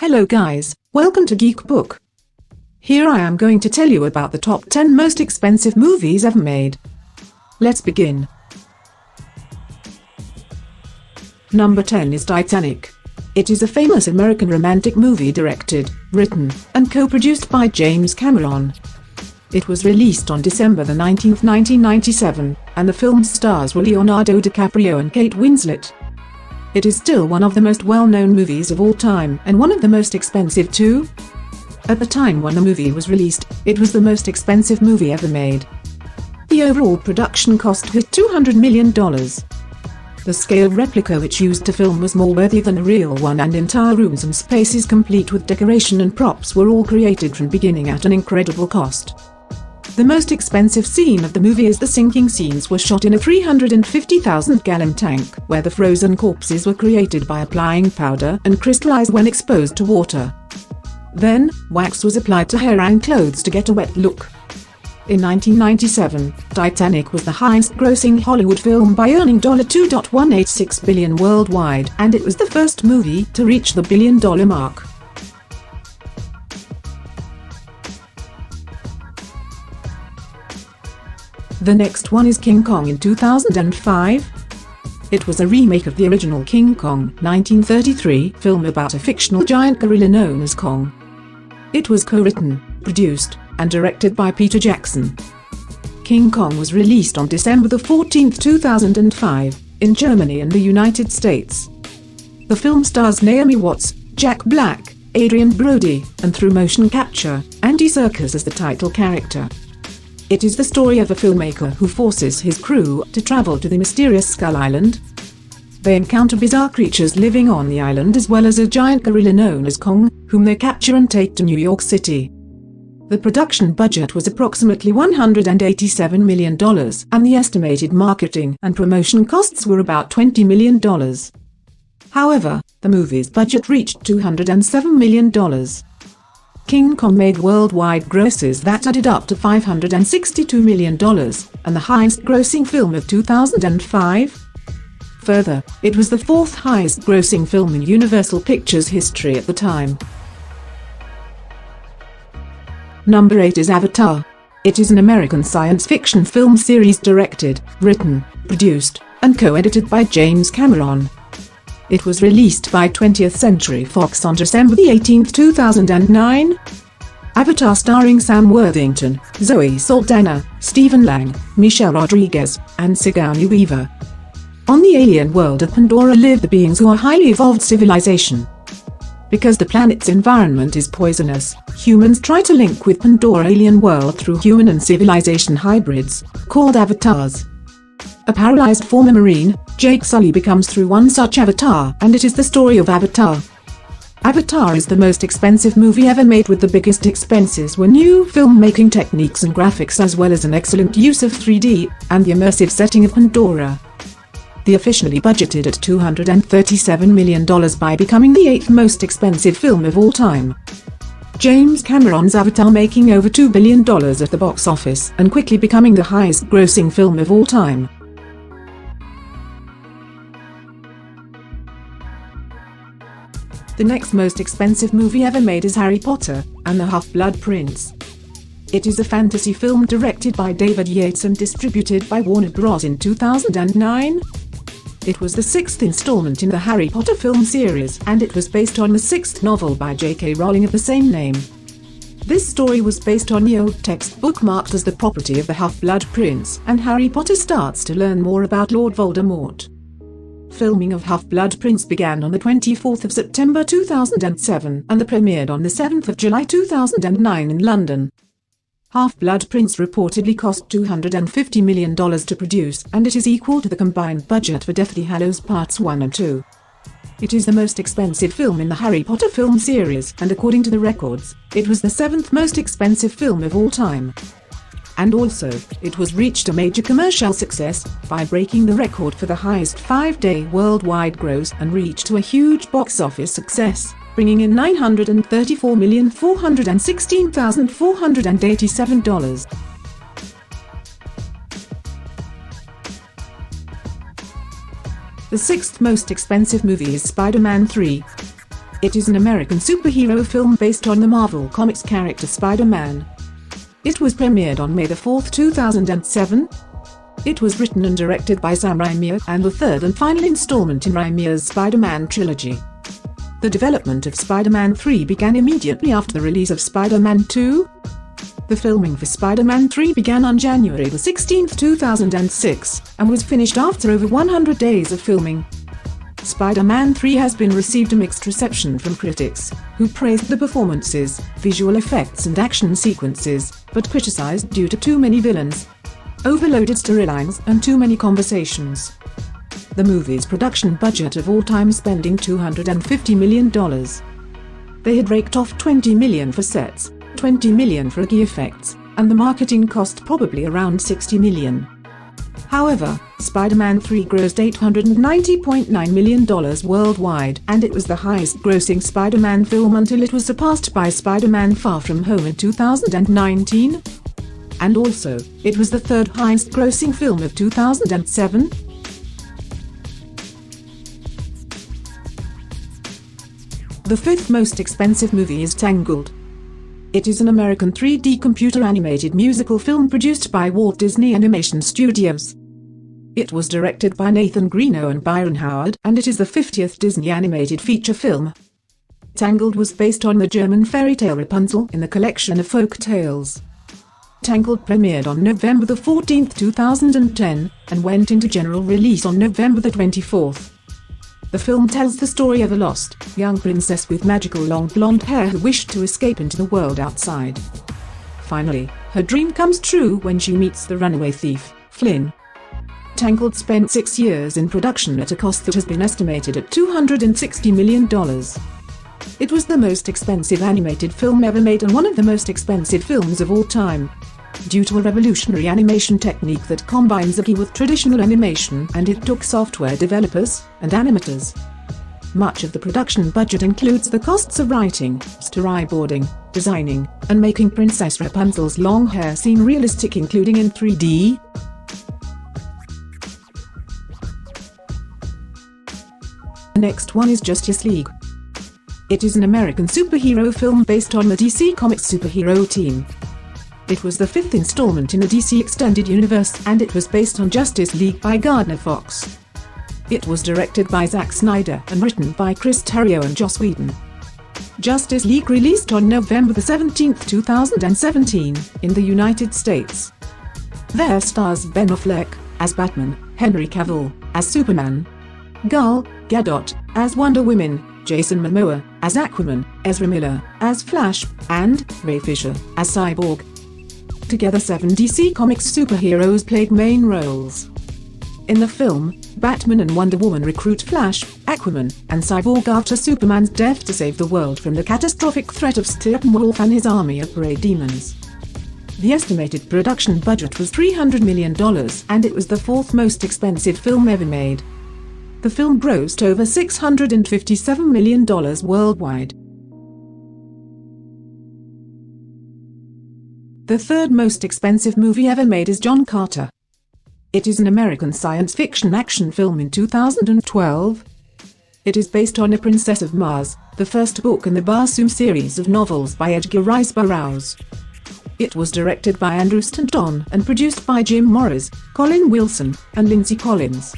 Hello guys, welcome to Geek Book. Here I am going to tell you about the top 10 most expensive movies ever made. Let's begin. Number 10 is Titanic. It is a famous American romantic movie directed, written, and co-produced by James Cameron. It was released on December 19, 1997, and the film's stars were Leonardo DiCaprio and Kate Winslet. It is still one of the most well-known movies of all time and one of the most expensive too. At the time when the movie was released, it was the most expensive movie ever made. The overall production cost was $200 million. The scale replica which used to film was more worthy than a real one, and entire rooms and spaces complete with decoration and props were all created from beginning at an incredible cost. The most expensive scene of the movie is the sinking scenes were shot in a 350,000-gallon tank, where the frozen corpses were created by applying powder and crystallized when exposed to water. Then, wax was applied to hair and clothes to get a wet look. In 1997, Titanic was the highest-grossing Hollywood film by earning $2.186 billion worldwide, and it was the first movie to reach the billion-dollar mark. The next one is King Kong in 2005. It was a remake of the original King Kong 1933 film about a fictional giant gorilla known as Kong. It was co-written, produced, and directed by Peter Jackson. King Kong was released on December 14, 2005, in Germany and the United States. The film stars Naomi Watts, Jack Black, Adrian Brody, and through motion capture, Andy Serkis as the title character. It is the story of a filmmaker who forces his crew to travel to the mysterious Skull Island. They encounter bizarre creatures living on the island as well as a giant gorilla known as Kong, whom they capture and take to New York City. The production budget was approximately $187 million, and the estimated marketing and promotion costs were about $20 million. However, the movie's budget reached $207 million. King Kong made worldwide grosses that added up to $562 million, and the highest-grossing film of 2005. Further, it was the fourth highest-grossing film in Universal Pictures history at the time. Number 8 is Avatar. It is an American science fiction film series directed, written, produced, and co-edited by James Cameron. It was released by 20th Century Fox on December 18, 2009. Avatar starring Sam Worthington, Zoe Saldana, Stephen Lang, Michelle Rodriguez, and Sigourney Weaver. On the alien world of Pandora live the beings who are highly evolved civilization. Because the planet's environment is poisonous, humans try to link with Pandora alien world through human and civilization hybrids, called avatars. A paralyzed former Marine, Jake Sully becomes through one such avatar, and it is the story of Avatar. Avatar is the most expensive movie ever made, with the biggest expenses were new filmmaking techniques and graphics as well as an excellent use of 3D, and the immersive setting of Pandora. The officially budgeted at $237 million by becoming the 8th most expensive film of all time. James Cameron's Avatar making over $2 billion at the box office and quickly becoming the highest-grossing film of all time. The next most expensive movie ever made is Harry Potter and the Half-Blood Prince. It is a fantasy film directed by David Yates and distributed by Warner Bros. In 2009. It was the 6th installment in the Harry Potter film series, and it was based on the 6th novel by J.K. Rowling of the same name. This story was based on the old textbook marked as the property of the Half-Blood Prince, and Harry Potter starts to learn more about Lord Voldemort. Filming of Half-Blood Prince began on the 24th of September 2007 and premiered on the 7th of July 2009 in London. Half-Blood Prince reportedly cost $250 million to produce, and it is equal to the combined budget for Deathly Hallows Parts 1 and 2. It is the most expensive film in the Harry Potter film series, and according to the records, it was the 7th most expensive film of all time. And also, it was reached a major commercial success by breaking the record for the highest 5-day worldwide gross and reached a huge box office success, bringing in $934,416,487. The 6th most expensive movie is SpiderMan III. It is an American superhero film based on the Marvel Comics character Spider-Man. It was premiered on May 4, 2007. It was written and directed by Sam Raimi and the third and final installment in Raimi's Spider-Man trilogy. The development of Spider-Man 3 began immediately after the release of Spider-Man 2. The filming for Spider-Man 3 began on January 16, 2006, and was finished after over 100 days of filming. Spider-Man 3 has been received a mixed reception from critics, who praised the performances, visual effects and action sequences, but criticized due to too many villains, overloaded storylines and too many conversations. The movie's production budget of all-time spending $250 million. They had raked off $20 million for sets, $20 million for key effects, and the marketing cost probably around $60 million. However, Spider-Man 3 grossed $890.9 million worldwide, and it was the highest-grossing Spider-Man film until it was surpassed by Spider-Man Far From Home in 2019. And also, it was the third highest-grossing film of 2007. The fifth most expensive movie is Tangled. It is an American 3D computer-animated musical film produced by Walt Disney Animation Studios. It was directed by Nathan Greeno and Byron Howard, and it is the 50th Disney animated feature film. Tangled was based on the German fairy tale Rapunzel in the collection of folk tales. Tangled premiered on November 14, 2010, and went into general release on November 24. The film tells the story of a lost, young princess with magical long blonde hair who wished to escape into the world outside. Finally, her dream comes true when she meets the runaway thief, Flynn. Tangled spent 6 years in production at a cost that has been estimated at $260 million. It was the most expensive animated film ever made and one of the most expensive films of all time, due to a revolutionary animation technique that combines a key with traditional animation, and it took software developers and animators. Much of the production budget includes the costs of writing, storyboarding, designing, and making Princess Rapunzel's long hair seem realistic, including in 3D. The next one is Justice League. It is an American superhero film based on the DC Comics superhero team. It was the fifth installment in the DC Extended Universe, and it was based on Justice League by Gardner Fox. It was directed by Zack Snyder and written by Chris Terrio and Joss Whedon. Justice League released on November 17, 2017, in the United States. There stars Ben Affleck as Batman, Henry Cavill as Superman, Gal Gadot as Wonder Woman, Jason Momoa as Aquaman, Ezra Miller as Flash, and Ray Fisher as Cyborg. Together 7 DC Comics superheroes played main roles. In the film, Batman and Wonder Woman recruit Flash, Aquaman, and Cyborg after Superman's death to save the world from the catastrophic threat of Steppenwolf and his army of parademons. The estimated production budget was $300 million, and it was the fourth most expensive film ever made. The film grossed over $657 million worldwide. The third most expensive movie ever made is John Carter. It is an American science fiction action film in 2012. It is based on A Princess of Mars, the first book in the Barsoom series of novels by Edgar Rice Burroughs. It was directed by Andrew Stanton and produced by Jim Morris, Colin Wilson, and Lindsay Collins.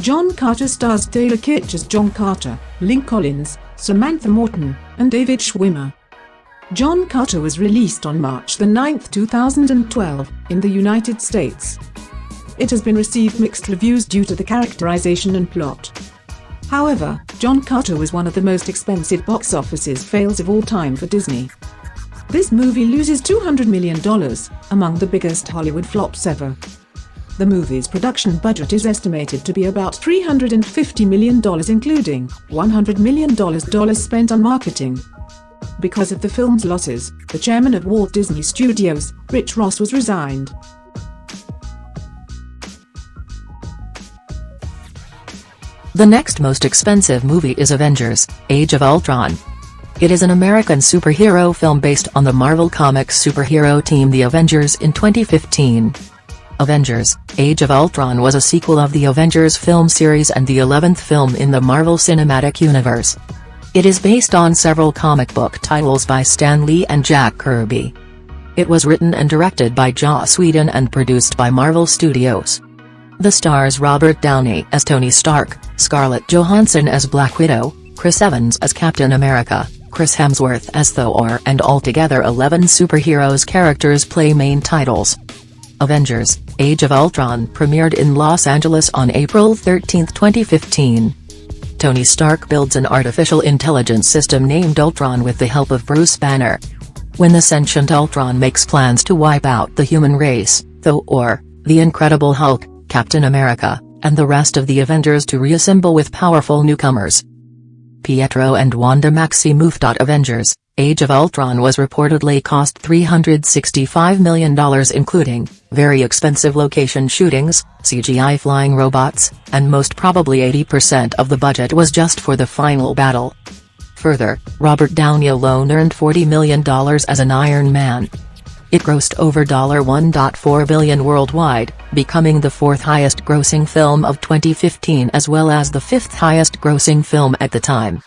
John Carter stars Taylor Kitsch as John Carter, Link Collins, Samantha Morton, and David Schwimmer. John Carter was released on March 9, 2012, in the United States. It has been received mixed reviews due to the characterization and plot. However, John Carter was one of the most expensive box office fails of all time for Disney. This movie loses $200 million, among the biggest Hollywood flops ever. The movie's production budget is estimated to be about $350 million, including $100 million spent on marketing. Because of the film's losses, the chairman of Walt Disney Studios, Rich Ross, was resigned. The next most expensive movie is Avengers: Age of Ultron. It is an American superhero film based on the Marvel Comics superhero team the Avengers in 2015. Avengers: Age of Ultron was a sequel of the Avengers film series and the 11th film in the Marvel Cinematic Universe. It is based on several comic book titles by Stan Lee and Jack Kirby. It was written and directed by Joss Whedon and produced by Marvel Studios. The stars Robert Downey as Tony Stark, Scarlett Johansson as Black Widow, Chris Evans as Captain America, Chris Hemsworth as Thor, and altogether 11 superheroes characters play main titles. Avengers: Age of Ultron premiered in Los Angeles on April 13, 2015. Tony Stark builds an artificial intelligence system named Ultron with the help of Bruce Banner. When the sentient Ultron makes plans to wipe out the human race, Thor, the Incredible Hulk, Captain America, and the rest of the Avengers to reassemble with powerful newcomers. Pietro and Wanda Maximoff. Avengers: Age of Ultron was reportedly cost $365 million, including very expensive location shootings, CGI flying robots, and most probably 80% of the budget was just for the final battle. Further, Robert Downey alone earned $40 million as an Iron Man. It grossed over $1.4 billion worldwide, becoming the fourth highest grossing film of 2015 as well as the fifth highest grossing film at the time.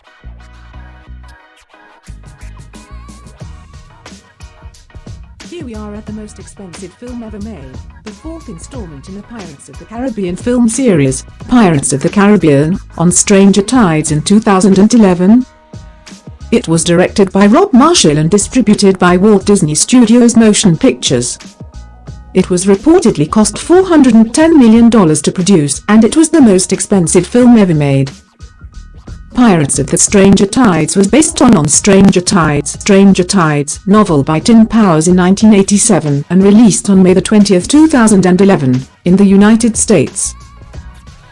Here we are at the most expensive film ever made, the fourth installment in the Pirates of the Caribbean film series, Pirates of the Caribbean, on Stranger Tides in 2011. It was directed by Rob Marshall and distributed by Walt Disney Studios Motion Pictures. It was reportedly cost $410 million to produce, and it was the most expensive film ever made. Pirates of the Stranger Tides was based on Stranger Tides novel by Tim Powers in 1987 and released on May 20, 2011, in the United States.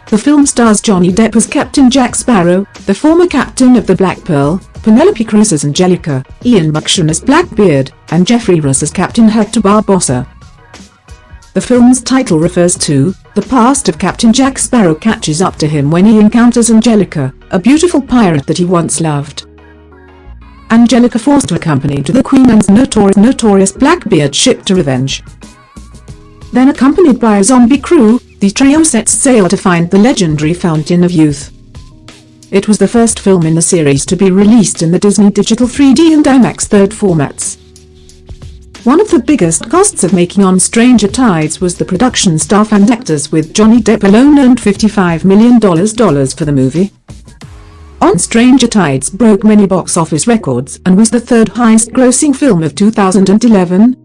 The film stars Johnny Depp as Captain Jack Sparrow, the former captain of the Black Pearl, Penelope Cruz as Angelica, Ian McShane as Blackbeard, and Jeffrey Rush as Captain Hector Barbossa. The film's title refers to the past of Captain Jack Sparrow catches up to him when he encounters Angelica, a beautiful pirate that he once loved. Angelica forced to accompany to the Queen Anne's notorious Blackbeard ship to revenge. Then accompanied by a zombie crew, the trio sets sail to find the legendary Fountain of Youth. It was the first film in the series to be released in the Disney Digital 3D and IMAX 3rd formats. One of the biggest costs of making On Stranger Tides was the production staff and actors, with Johnny Depp alone earned $55 million for the movie. On Stranger Tides broke many box office records and was the third highest grossing film of 2011.